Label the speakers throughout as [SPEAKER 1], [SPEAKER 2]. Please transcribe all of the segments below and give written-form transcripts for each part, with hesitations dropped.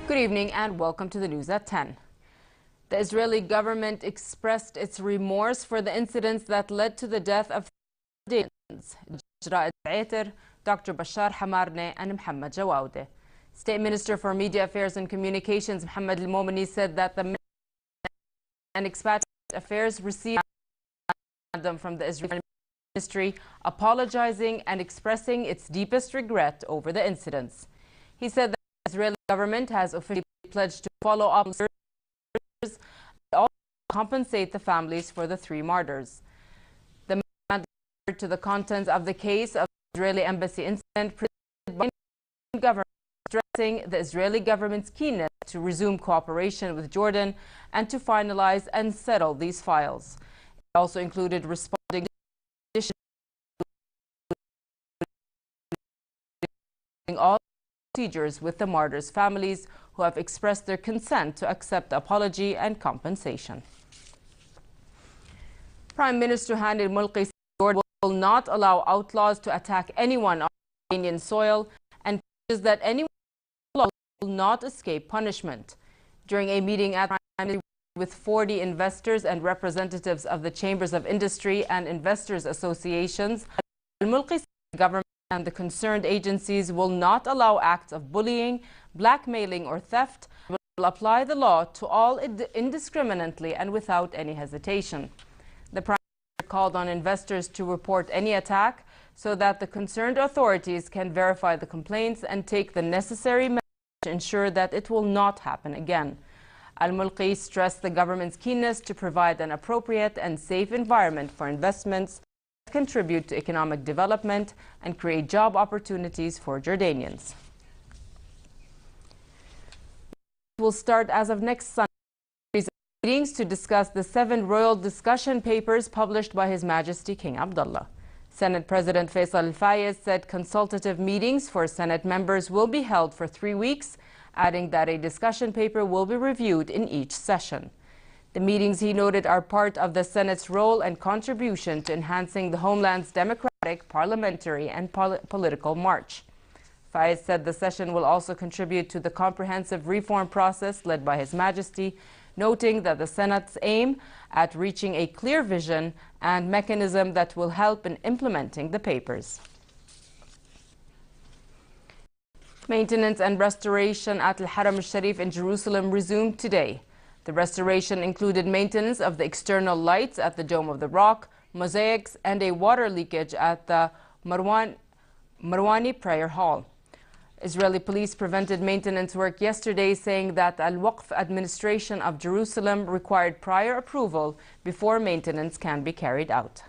[SPEAKER 1] Good evening and welcome to the news at 10. The Israeli government expressed its remorse for the incidents that led to the death of Jordanians, Dr. Bashar Hamarne and Mohammed Jawaude. State Minister for Media Affairs and Communications Mohammed Al-Momini said that the and Expatriate Affairs received them from the Israeli Ministry, apologizing and expressing its deepest regret over the incidents. He said that the Israeli government has officially pledged to follow up and also compensate the families for the 3 martyrs. The man referred to the contents of the case of the Israeli embassy incident presented by the government, stressing the Israeli government's keenness to resume cooperation with Jordan and to finalize and settle these files. It also included responding to all procedures with the martyrs' families who have expressed their consent to accept apology and compensation. Prime Minister Hani al-Mulki said Jordan will not allow outlaws to attack anyone on Jordanian soil and pledges that anyone will not escape punishment. During a meeting at with 40 investors and representatives of the Chambers of Industry and Investors Associations, al-Mulki said the government and the concerned agencies will not allow acts of bullying, blackmailing or theft, but will apply the law to all indiscriminately and without any hesitation. The Prime Minister called on investors to report any attack so that the concerned authorities can verify the complaints and take the necessary measures to ensure that it will not happen again. Al-Mulki stressed the government's keenness to provide an appropriate and safe environment for investments, contribute to economic development and create job opportunities for Jordanians. Will start as of next Sunday meetings to discuss the 7 royal discussion papers published by His Majesty King Abdullah. Senate President Faisal Al-Fayez said consultative meetings for Senate members will be held for 3 weeks, adding that a discussion paper will be reviewed in each session. The meetings, he noted, are part of the Senate's role and contribution to enhancing the homeland's democratic, parliamentary and political march. Fayez said the session will also contribute to the comprehensive reform process led by His Majesty, noting that the Senate's aim at reaching a clear vision and mechanism that will help in implementing the papers. Maintenance and restoration at Al-Haram Al-Sharif in Jerusalem resumed today. The restoration included maintenance of the external lights at the Dome of the Rock, mosaics, and a water leakage at the Marwani Prayer Hall. Israeli police prevented maintenance work yesterday, saying that Al-Waqf administration of Jerusalem required prior approval before maintenance can be carried out.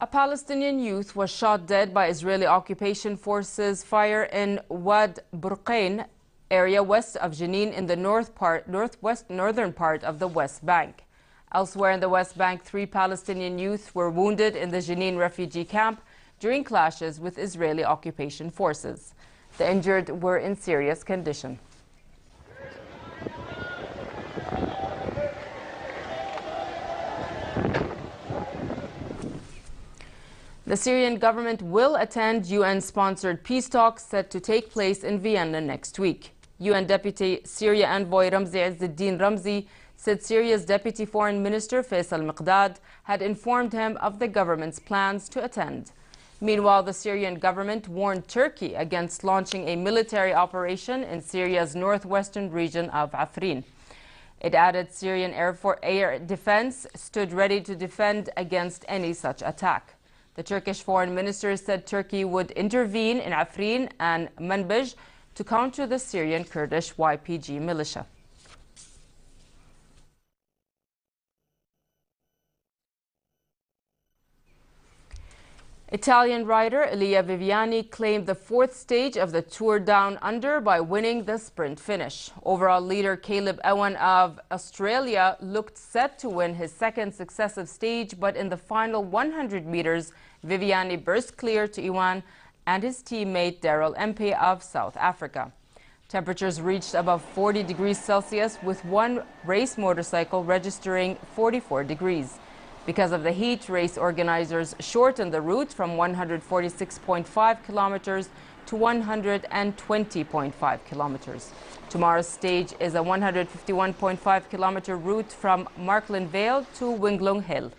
[SPEAKER 1] A Palestinian youth was shot dead by Israeli occupation forces fire in Wad Burqain area west of Jenin in the northern part of the West Bank. Elsewhere in the West Bank, 3 Palestinian youth were wounded in the Jenin refugee camp during clashes with Israeli occupation forces. The injured were in serious condition. The Syrian government will attend UN-sponsored peace talks set to take place in Vienna next week. UN Deputy Syria Envoy Ramzi Izzeddin Ramzi said Syria's Deputy Foreign Minister Faisal Miqdad had informed him of the government's plans to attend. Meanwhile, the Syrian government warned Turkey against launching a military operation in Syria's northwestern region of Afrin. It added Syrian air defense stood ready to defend against any such attack. The Turkish foreign minister said Turkey would intervene in Afrin and Manbij to counter the Syrian Kurdish YPG militia. Italian rider Elia Viviani claimed the 4th stage of the Tour Down Under by winning the sprint finish. Overall leader Caleb Ewan of Australia looked set to win his 2nd successive stage, but in the final 100 meters, Viviani burst clear to Ewan and his teammate Daryl Empey of South Africa. Temperatures reached above 40 degrees Celsius, with one race motorcycle registering 44 degrees. Because of the heat, race organizers shortened the route from 146.5 kilometers to 120.5 kilometers. Tomorrow's stage is a 151.5 kilometer route from Markland Vale to Winglong Hill.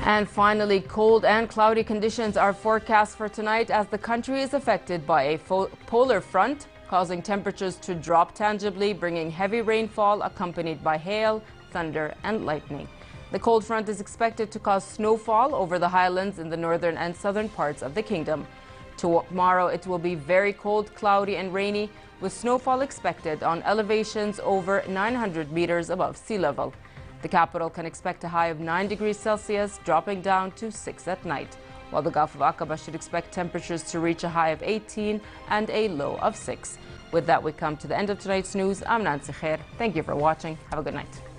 [SPEAKER 1] And finally, cold and cloudy conditions are forecast for tonight as the country is affected by a polar front, causing temperatures to drop tangibly, bringing heavy rainfall accompanied by hail, thunder and lightning. The cold front is expected to cause snowfall over the highlands in the northern and southern parts of the kingdom. Tomorrow it will be very cold, cloudy and rainy, with snowfall expected on elevations over 900 meters above sea level. The capital can expect a high of 9 degrees Celsius, dropping down to 6 at night, while the Gulf of Aqaba should expect temperatures to reach a high of 18 and a low of 6. With that, we come to the end of tonight's news. I'm Nancy Khair. Thank you for watching. Have a good night.